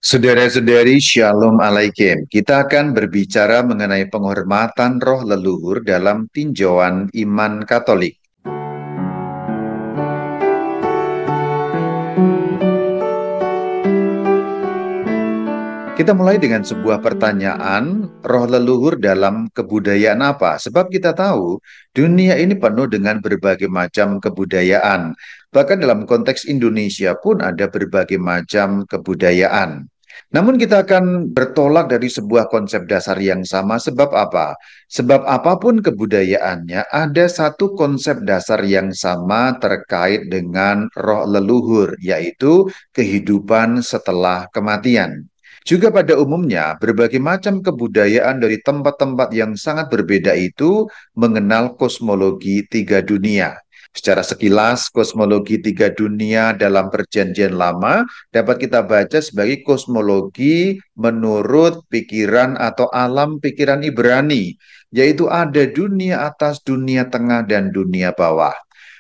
Saudara-saudari, Shalom Alaikum. Kita akan berbicara mengenai penghormatan roh leluhur dalam tinjauan iman Katolik. Kita mulai dengan sebuah pertanyaan, roh leluhur dalam kebudayaan apa? Sebab kita tahu dunia ini penuh dengan berbagai macam kebudayaan. Bahkan dalam konteks Indonesia pun ada berbagai macam kebudayaan. Namun kita akan bertolak dari sebuah konsep dasar yang sama. Sebab apa? Sebab apapun kebudayaannya, ada satu konsep dasar yang sama terkait dengan roh leluhur, yaitu kehidupan setelah kematian. Juga pada umumnya, berbagai macam kebudayaan dari tempat-tempat yang sangat berbeda itu mengenal kosmologi tiga dunia. Secara sekilas, kosmologi tiga dunia dalam Perjanjian Lama dapat kita baca sebagai kosmologi menurut pikiran atau alam pikiran Ibrani, yaitu ada dunia atas, dunia tengah, dan dunia bawah.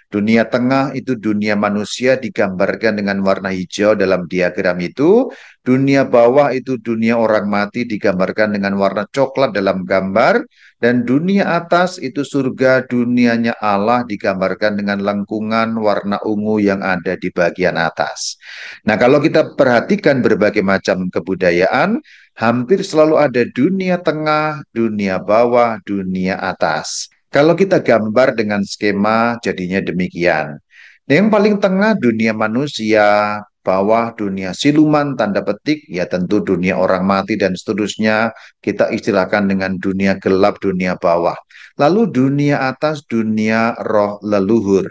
Dunia tengah itu dunia manusia digambarkan dengan warna hijau dalam diagram itu. Dunia bawah itu dunia orang mati digambarkan dengan warna coklat dalam gambar. Dan dunia atas itu surga, dunianya Allah digambarkan dengan lengkungan warna ungu yang ada di bagian atas. Nah, kalau kita perhatikan berbagai macam kebudayaan, hampir selalu ada dunia tengah, dunia bawah, dunia atas. Kalau kita gambar dengan skema jadinya demikian. Yang paling tengah dunia manusia, bawah dunia siluman tanda petik, ya tentu dunia orang mati dan seterusnya kita istilahkan dengan dunia gelap, dunia bawah. Lalu dunia atas, dunia roh leluhur.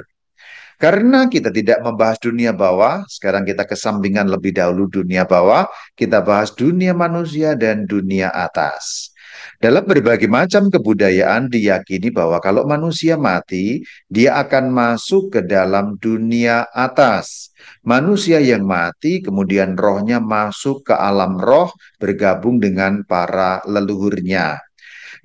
Karena kita tidak membahas dunia bawah, sekarang kita kesampingan lebih dahulu dunia bawah, kita bahas dunia manusia dan dunia atas. Dalam berbagai macam kebudayaan diyakini bahwa kalau manusia mati, dia akan masuk ke dalam dunia atas. Manusia yang mati, kemudian rohnya masuk ke alam roh, bergabung dengan para leluhurnya.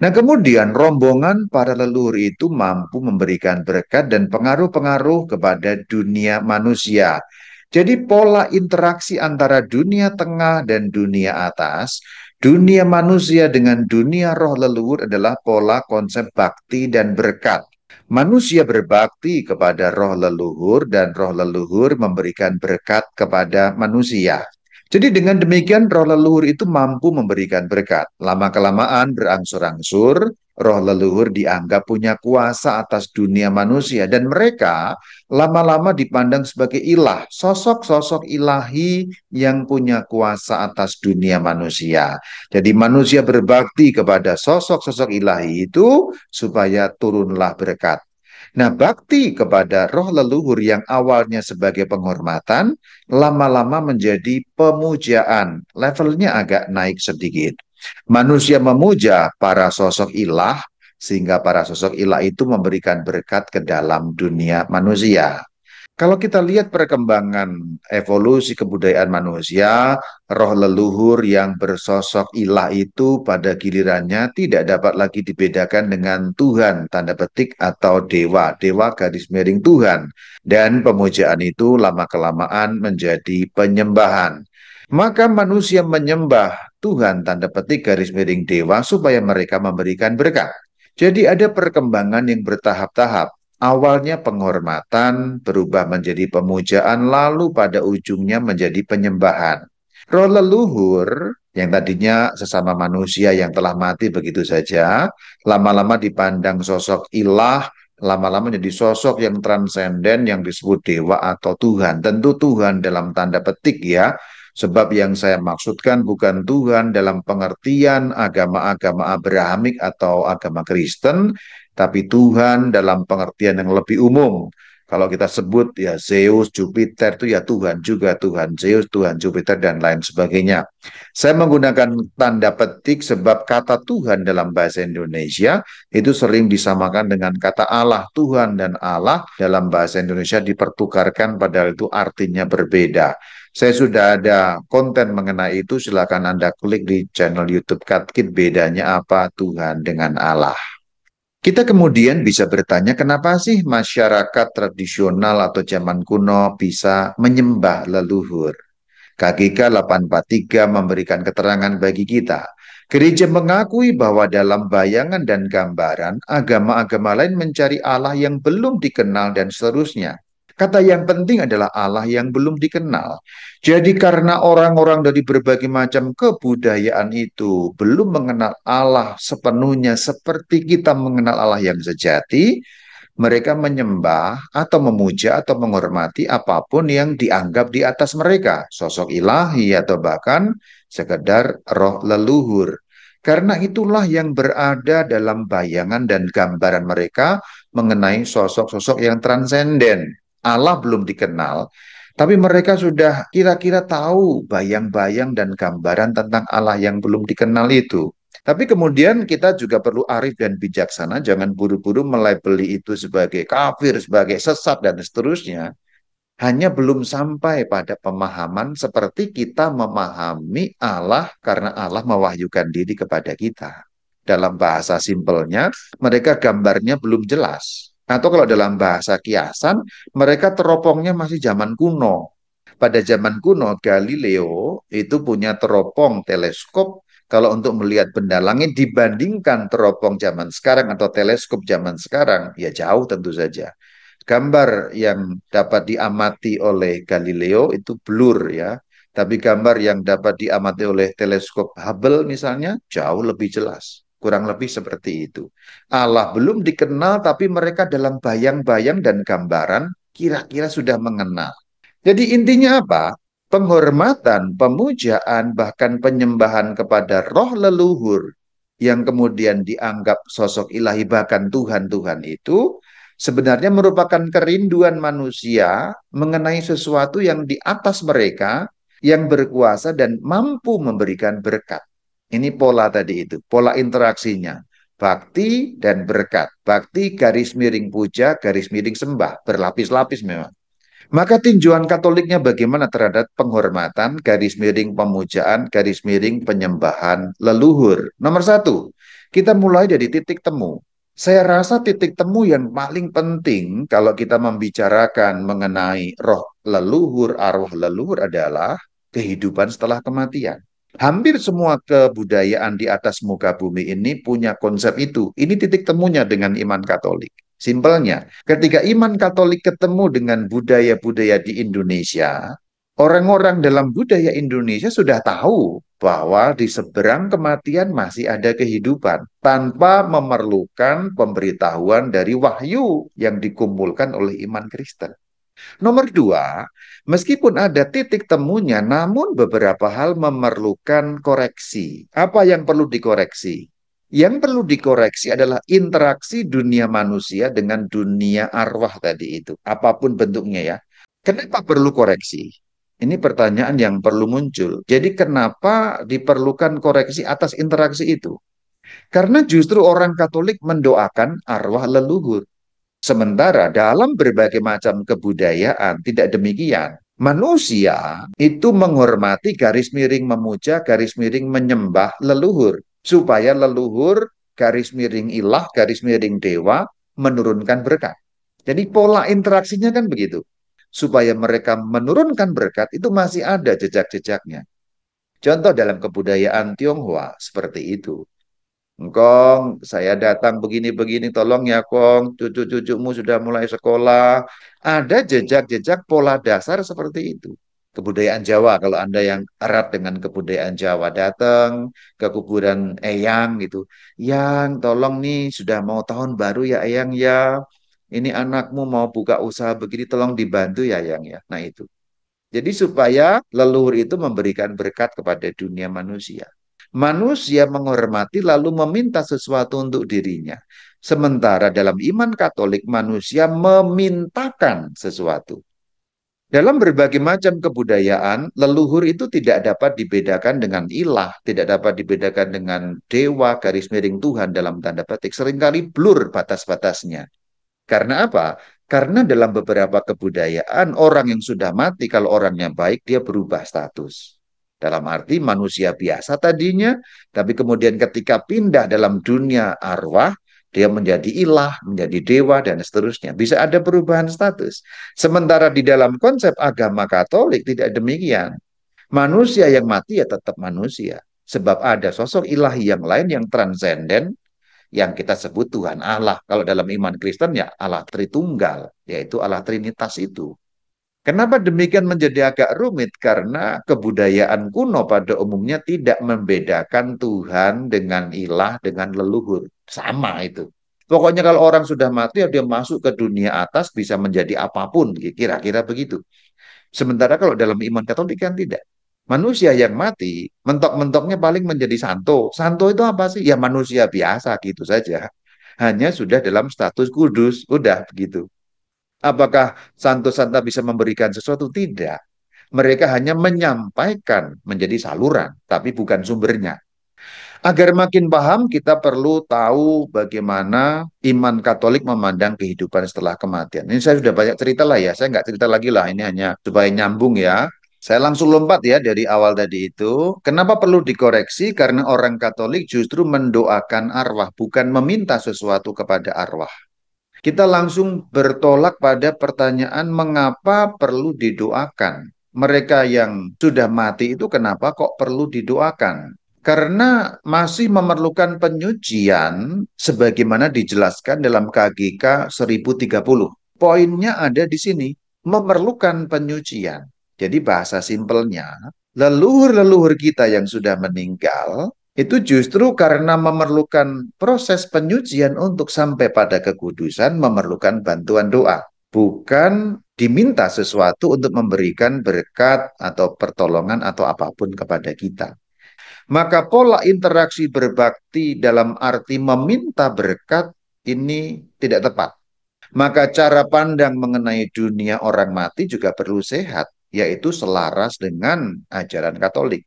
Nah, kemudian rombongan para leluhur itu mampu memberikan berkat dan pengaruh-pengaruh kepada dunia manusia. Jadi pola interaksi antara dunia tengah dan dunia atas, dunia manusia dengan dunia roh leluhur adalah pola konsep bakti dan berkat. Manusia berbakti kepada roh leluhur dan roh leluhur memberikan berkat kepada manusia. Jadi dengan demikian roh leluhur itu mampu memberikan berkat. Lama-kelamaan berangsur-angsur, roh leluhur dianggap punya kuasa atas dunia manusia. Dan mereka lama-lama dipandang sebagai ilah, sosok-sosok ilahi yang punya kuasa atas dunia manusia. Jadi manusia berbakti kepada sosok-sosok ilahi itu supaya turunlah berkat. Nah, bakti kepada roh leluhur yang awalnya sebagai penghormatan, lama-lama menjadi pemujaan. Levelnya agak naik sedikit. Manusia memuja para sosok ilah, sehingga para sosok ilah itu memberikan berkat ke dalam dunia manusia. Kalau kita lihat perkembangan evolusi kebudayaan manusia, roh leluhur yang bersosok ilah itu pada gilirannya tidak dapat lagi dibedakan dengan Tuhan, tanda petik, atau dewa, dewa garis miring Tuhan. Dan pemujaan itu lama-kelamaan menjadi penyembahan. Maka manusia menyembah Tuhan, tanda petik, garis miring dewa, supaya mereka memberikan berkat. Jadi ada perkembangan yang bertahap-tahap. Awalnya penghormatan berubah menjadi pemujaan, lalu pada ujungnya menjadi penyembahan. Roh leluhur yang tadinya sesama manusia yang telah mati begitu saja, lama-lama dipandang sosok ilah, lama-lama menjadi sosok yang transenden yang disebut dewa atau Tuhan. Tentu Tuhan dalam tanda petik ya, sebab yang saya maksudkan bukan Tuhan dalam pengertian agama-agama Abrahamik atau agama Kristen, tapi Tuhan dalam pengertian yang lebih umum. Kalau kita sebut ya Zeus, Jupiter itu ya Tuhan juga, Tuhan Zeus, Tuhan Jupiter, dan lain sebagainya. Saya menggunakan tanda petik sebab kata Tuhan dalam bahasa Indonesia itu sering disamakan dengan kata Allah. Tuhan dan Allah dalam bahasa Indonesia dipertukarkan padahal itu artinya berbeda. Saya sudah ada konten mengenai itu, silakan Anda klik di channel YouTube Katkit, bedanya apa Tuhan dengan Allah. Kita kemudian bisa bertanya, kenapa sih masyarakat tradisional atau zaman kuno bisa menyembah leluhur? KGK 843 memberikan keterangan bagi kita. Gereja mengakui bahwa dalam bayangan dan gambaran, agama-agama lain mencari Allah yang belum dikenal dan seterusnya. Kata yang penting adalah Allah yang belum dikenal. Jadi karena orang-orang dari berbagai macam kebudayaan itu belum mengenal Allah sepenuhnya seperti kita mengenal Allah yang sejati, mereka menyembah atau memuja atau menghormati apapun yang dianggap di atas mereka, sosok ilahi atau bahkan sekedar roh leluhur. Karena itulah yang berada dalam bayangan dan gambaran mereka mengenai sosok-sosok yang transenden. Allah belum dikenal, tapi mereka sudah kira-kira tahu bayang-bayang dan gambaran tentang Allah yang belum dikenal itu. Tapi kemudian kita juga perlu arif dan bijaksana, jangan buru-buru melabeli itu sebagai kafir, sebagai sesat, dan seterusnya. Hanya belum sampai pada pemahaman seperti kita memahami Allah karena Allah mewahyukan diri kepada kita. Dalam bahasa simpelnya, mereka gambarnya belum jelas. Atau kalau dalam bahasa kiasan, mereka teropongnya masih zaman kuno. Pada zaman kuno, Galileo itu punya teropong teleskop kalau untuk melihat benda langit dibandingkan teropong zaman sekarang atau teleskop zaman sekarang, ya jauh tentu saja. Gambar yang dapat diamati oleh Galileo itu blur ya, tapi gambar yang dapat diamati oleh teleskop Hubble misalnya jauh lebih jelas. Kurang lebih seperti itu. Allah belum dikenal, tapi mereka dalam bayang-bayang dan gambaran kira-kira sudah mengenal. Jadi intinya apa? Penghormatan, pemujaan, bahkan penyembahan kepada roh leluhur yang kemudian dianggap sosok ilahi bahkan Tuhan-Tuhan itu sebenarnya merupakan kerinduan manusia mengenai sesuatu yang di atas mereka yang berkuasa dan mampu memberikan berkat. Ini pola tadi itu, pola interaksinya. Bakti dan berkat. Bakti garis miring puja, garis miring sembah. Berlapis-lapis memang. Maka tinjauan Katoliknya bagaimana terhadap penghormatan, garis miring pemujaan, garis miring penyembahan leluhur. Nomor satu, kita mulai dari titik temu. Saya rasa titik temu yang paling penting kalau kita membicarakan mengenai roh leluhur, arwah leluhur adalah kehidupan setelah kematian. Hampir semua kebudayaan di atas muka bumi ini punya konsep itu. Ini titik temunya dengan iman Katolik. Simpelnya, ketika iman Katolik ketemu dengan budaya-budaya di Indonesia, orang-orang dalam budaya Indonesia sudah tahu bahwa di seberang kematian masih ada kehidupan tanpa memerlukan pemberitahuan dari wahyu yang dikumpulkan oleh iman Kristen. Nomor dua, meskipun ada titik temunya, namun beberapa hal memerlukan koreksi. Apa yang perlu dikoreksi? Yang perlu dikoreksi adalah interaksi dunia manusia dengan dunia arwah tadi itu. Apapun bentuknya ya. Kenapa perlu koreksi? Ini pertanyaan yang perlu muncul. Jadi kenapa diperlukan koreksi atas interaksi itu? Karena justru orang Katolik mendoakan arwah leluhur. Sementara dalam berbagai macam kebudayaan tidak demikian. Manusia itu menghormati garis miring memuja, garis miring menyembah leluhur. Supaya leluhur, garis miring ilah, garis miring dewa menurunkan berkat. Jadi pola interaksinya kan begitu. Supaya mereka menurunkan berkat itu masih ada jejak-jejaknya. Contoh dalam kebudayaan Tionghoa seperti itu. Kong, saya datang begini-begini, tolong ya Kong, cucu-cucumu sudah mulai sekolah. Ada jejak-jejak pola dasar seperti itu. Kebudayaan Jawa, kalau Anda yang erat dengan kebudayaan Jawa, datang ke kuburan Eyang gitu. Yang, tolong nih, sudah mau tahun baru ya Eyang ya. Ini anakmu mau buka usaha begini, tolong dibantu ya Eyang ya. Nah itu. Jadi supaya leluhur itu memberikan berkat kepada dunia manusia. Manusia menghormati lalu meminta sesuatu untuk dirinya. Sementara dalam iman Katolik manusia memintakan sesuatu. Dalam berbagai macam kebudayaan, leluhur itu tidak dapat dibedakan dengan ilah, tidak dapat dibedakan dengan dewa, garis miring Tuhan dalam tanda petik. Seringkali blur batas-batasnya. Karena apa? Karena dalam beberapa kebudayaan, orang yang sudah mati, kalau orangnya baik, dia berubah status. Dalam arti manusia biasa tadinya, tapi kemudian ketika pindah dalam dunia arwah, dia menjadi ilah, menjadi dewa, dan seterusnya. Bisa ada perubahan status. Sementara di dalam konsep agama Katolik tidak demikian. Manusia yang mati ya tetap manusia. Sebab ada sosok ilahi yang lain yang transenden, yang kita sebut Tuhan Allah. Kalau dalam iman Kristen ya Allah Tritunggal, yaitu Allah Trinitas itu. Kenapa demikian menjadi agak rumit? Karena kebudayaan kuno pada umumnya tidak membedakan Tuhan dengan ilah, dengan leluhur. Sama itu. Pokoknya kalau orang sudah mati, ya dia masuk ke dunia atas bisa menjadi apapun, kira-kira begitu. Sementara kalau dalam iman Katolik kan tidak. Manusia yang mati, mentok-mentoknya paling menjadi santo. Santo itu apa sih? Ya manusia biasa gitu saja. Hanya sudah dalam status kudus, udah begitu. Apakah santo-santa bisa memberikan sesuatu? Tidak. Mereka hanya menyampaikan menjadi saluran, tapi bukan sumbernya. Agar makin paham, kita perlu tahu bagaimana iman Katolik memandang kehidupan setelah kematian. Ini saya sudah banyak cerita lah ya, saya nggak cerita lagi lah, ini hanya supaya nyambung ya. Saya langsung lompat ya dari awal tadi itu. Kenapa perlu dikoreksi? Karena orang Katolik justru mendoakan arwah, bukan meminta sesuatu kepada arwah. Kita langsung bertolak pada pertanyaan mengapa perlu didoakan. Mereka yang sudah mati itu kenapa kok perlu didoakan? Karena masih memerlukan penyucian sebagaimana dijelaskan dalam KGK 1030. Poinnya ada di sini, memerlukan penyucian. Jadi bahasa simpelnya, leluhur-leluhur kita yang sudah meninggal itu justru karena memerlukan proses penyucian untuk sampai pada kekudusan, memerlukan bantuan doa. Bukan diminta sesuatu untuk memberikan berkat atau pertolongan atau apapun kepada kita. Maka pola interaksi berbakti dalam arti meminta berkat ini tidak tepat. Maka cara pandang mengenai dunia orang mati juga perlu sehat, yaitu selaras dengan ajaran Katolik.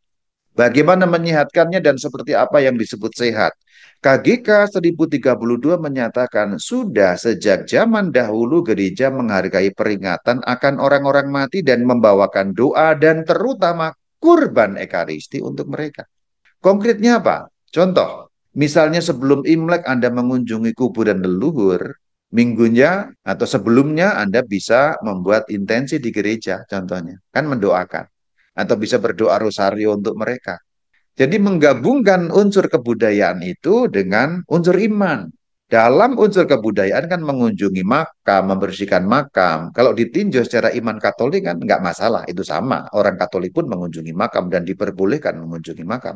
Bagaimana menyehatkannya dan seperti apa yang disebut sehat? KGK 1032 menyatakan sudah sejak zaman dahulu gereja menghargai peringatan akan orang-orang mati dan membawakan doa dan terutama kurban ekaristi untuk mereka. Konkretnya apa? Contoh, misalnya sebelum Imlek Anda mengunjungi kuburan leluhur, minggunya atau sebelumnya Anda bisa membuat intensi di gereja, contohnya, kan mendoakan. Atau bisa berdoa rosario untuk mereka. Jadi menggabungkan unsur kebudayaan itu dengan unsur iman. Dalam unsur kebudayaan kan mengunjungi makam, membersihkan makam. Kalau ditinjau secara iman Katolik kan nggak masalah, itu sama. Orang Katolik pun mengunjungi makam dan diperbolehkan mengunjungi makam.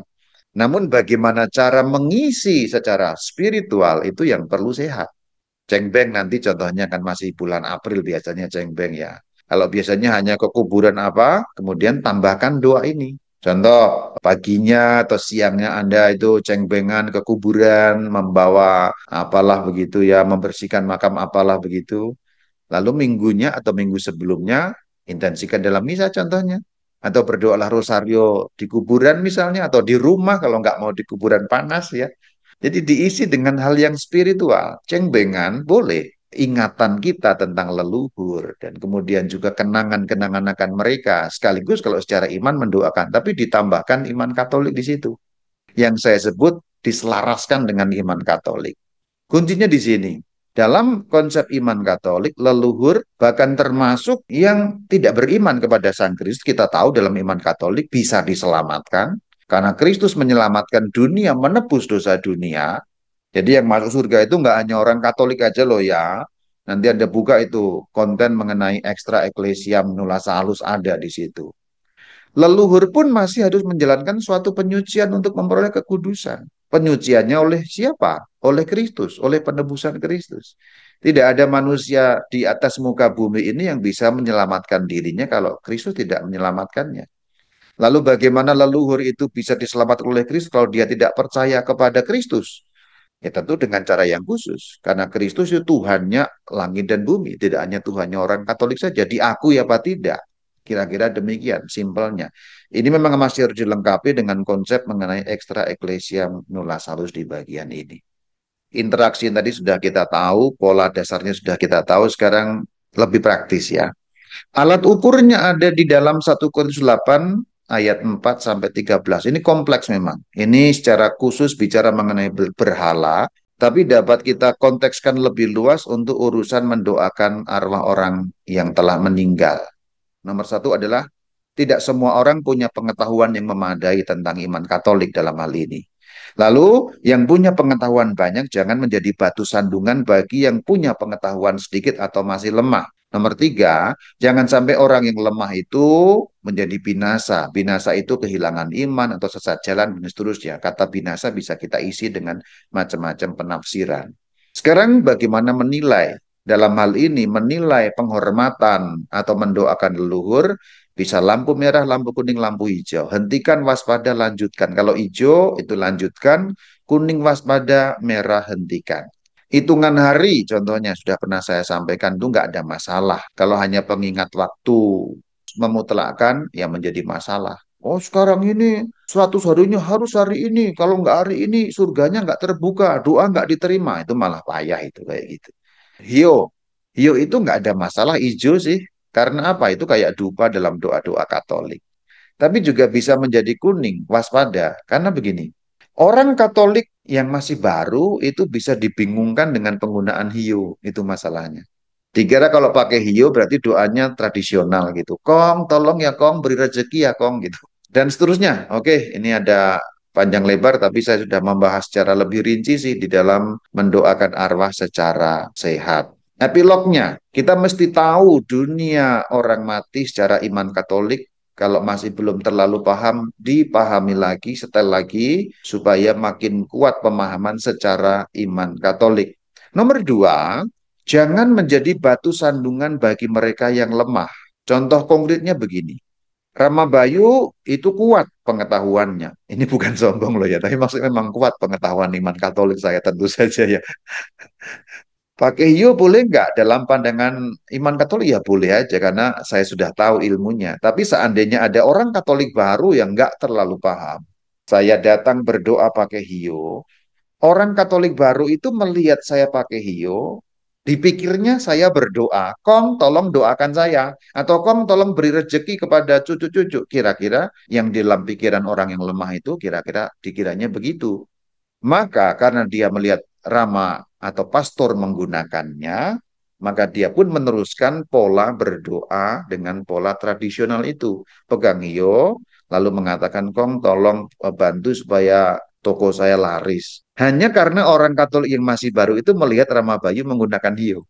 Namun bagaimana cara mengisi secara spiritual itu yang perlu sehat. Cengbeng nanti contohnya kan masih bulan April biasanya cengbeng ya. Kalau biasanya hanya ke kuburan apa, kemudian tambahkan doa ini. Contoh, paginya atau siangnya Anda itu cengbengan ke kuburan, membawa apalah begitu ya, membersihkan makam apalah begitu. Lalu minggunya atau minggu sebelumnya, intensikan dalam misa contohnya. Atau berdoalah rosario di kuburan misalnya, atau di rumah kalau nggak mau di kuburan panas ya. Jadi diisi dengan hal yang spiritual. Cengbengan boleh. Ingatan kita tentang leluhur. Dan kemudian juga kenangan-kenangan akan mereka. Sekaligus kalau secara iman mendoakan. Tapi ditambahkan iman Katolik di situ. Yang saya sebut diselaraskan dengan iman Katolik. Kuncinya di sini. Dalam konsep iman Katolik, leluhur bahkan termasuk yang tidak beriman kepada Sang Kristus, kita tahu dalam iman Katolik bisa diselamatkan karena Kristus menyelamatkan dunia, menebus dosa dunia. Jadi yang masuk surga itu nggak hanya orang Katolik aja loh ya. Nanti Anda buka itu konten mengenai extra ecclesiam nulla salus ada di situ. Leluhur pun masih harus menjalankan suatu penyucian untuk memperoleh kekudusan. Penyuciannya oleh siapa? Oleh Kristus, oleh penebusan Kristus. Tidak ada manusia di atas muka bumi ini yang bisa menyelamatkan dirinya kalau Kristus tidak menyelamatkannya. Lalu bagaimana leluhur itu bisa diselamatkan oleh Kristus kalau dia tidak percaya kepada Kristus? Ya tentu dengan cara yang khusus. Karena Kristus itu Tuhannya langit dan bumi. Tidak hanya Tuhannya orang Katolik saja. Diakui apa tidak? Kira-kira demikian simpelnya. Ini memang masih harus dilengkapi dengan konsep mengenai extra ecclesiam nulla salus di bagian ini. Interaksi yang tadi sudah kita tahu, pola dasarnya sudah kita tahu, sekarang lebih praktis ya. Alat ukurnya ada di dalam 1 Korintus 8 ayat 4 sampai 13. Ini kompleks memang. Ini secara khusus bicara mengenai berhala, tapi dapat kita kontekskan lebih luas untuk urusan mendoakan arwah orang yang telah meninggal. Nomor satu adalah tidak semua orang punya pengetahuan yang memadai tentang iman Katolik dalam hal ini. Lalu, yang punya pengetahuan banyak jangan menjadi batu sandungan bagi yang punya pengetahuan sedikit atau masih lemah. Nomor tiga, jangan sampai orang yang lemah itu menjadi binasa. Binasa itu kehilangan iman atau sesat jalan dan seterusnya. Kata binasa bisa kita isi dengan macam-macam penafsiran. Sekarang bagaimana menilai? Dalam hal ini menilai penghormatan atau mendoakan leluhur bisa lampu merah, lampu kuning, lampu hijau. Hentikan, waspada, lanjutkan. Kalau hijau itu lanjutkan, kuning waspada, merah hentikan. Hitungan hari contohnya sudah pernah saya sampaikan itu nggak ada masalah. Kalau hanya pengingat waktu memutlakkan yang menjadi masalah. Oh sekarang ini suatu harinya harus hari ini. Kalau nggak hari ini surganya nggak terbuka, doa nggak diterima. Itu malah payah itu kayak gitu. Hio, hio itu nggak ada masalah hijau sih. Karena apa? Itu kayak dupa dalam doa-doa Katolik. Tapi juga bisa menjadi kuning, waspada. Karena begini, orang Katolik yang masih baru itu bisa dibingungkan dengan penggunaan hio. Itu masalahnya. Dikira kalau pakai hio berarti doanya tradisional gitu. Kong, tolong ya Kong, beri rezeki ya Kong gitu. Dan seterusnya. Oke, ini ada panjang lebar tapi saya sudah membahas secara lebih rinci sih di dalam mendoakan arwah secara sehat. Epilognya, kita mesti tahu dunia orang mati secara iman Katolik. Kalau masih belum terlalu paham, dipahami lagi, setel lagi, supaya makin kuat pemahaman secara iman Katolik. Nomor dua, jangan menjadi batu sandungan bagi mereka yang lemah. Contoh konkretnya begini. Rama Bayu itu kuat pengetahuannya. Ini bukan sombong loh ya, tapi maksudnya memang kuat pengetahuan iman Katolik saya tentu saja ya. Pakai hiu boleh nggak? Dalam pandangan iman Katolik ya boleh aja karena saya sudah tahu ilmunya. Tapi seandainya ada orang Katolik baru yang nggak terlalu paham, saya datang berdoa pakai hiu. Orang Katolik baru itu melihat saya pakai hiu, dipikirnya saya berdoa, Kong tolong doakan saya, atau Kong tolong beri rezeki kepada cucu-cucu. Kira-kira yang di dalam pikiran orang yang lemah itu kira-kira dikiranya begitu. Maka karena dia melihat Rama atau pastor menggunakannya, maka dia pun meneruskan pola berdoa dengan pola tradisional itu. Pegang hio, lalu mengatakan, Kong tolong bantu supaya toko saya laris. Hanya karena orang Katolik yang masih baru itu melihat Rama Bayu menggunakan hio.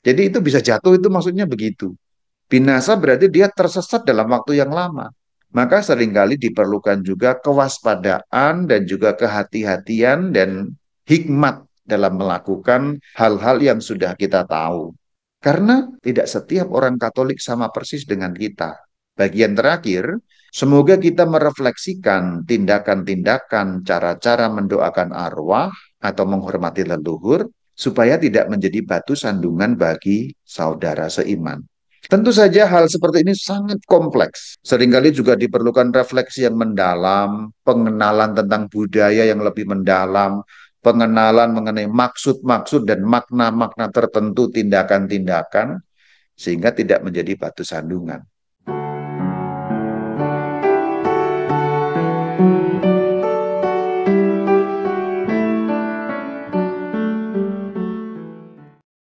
Jadi itu bisa jatuh itu maksudnya begitu. Binasa berarti dia tersesat dalam waktu yang lama. Maka seringkali diperlukan juga kewaspadaan dan juga kehati-hatian dan hikmat dalam melakukan hal-hal yang sudah kita tahu. Karena tidak setiap orang Katolik sama persis dengan kita. Bagian terakhir, semoga kita merefleksikan tindakan-tindakan, cara-cara mendoakan arwah atau menghormati leluhur, supaya tidak menjadi batu sandungan bagi saudara seiman. Tentu saja hal seperti ini sangat kompleks. Seringkali juga diperlukan refleksi yang mendalam, pengenalan tentang budaya yang lebih mendalam, pengenalan mengenai maksud-maksud dan makna-makna tertentu tindakan-tindakan, sehingga tidak menjadi batu sandungan.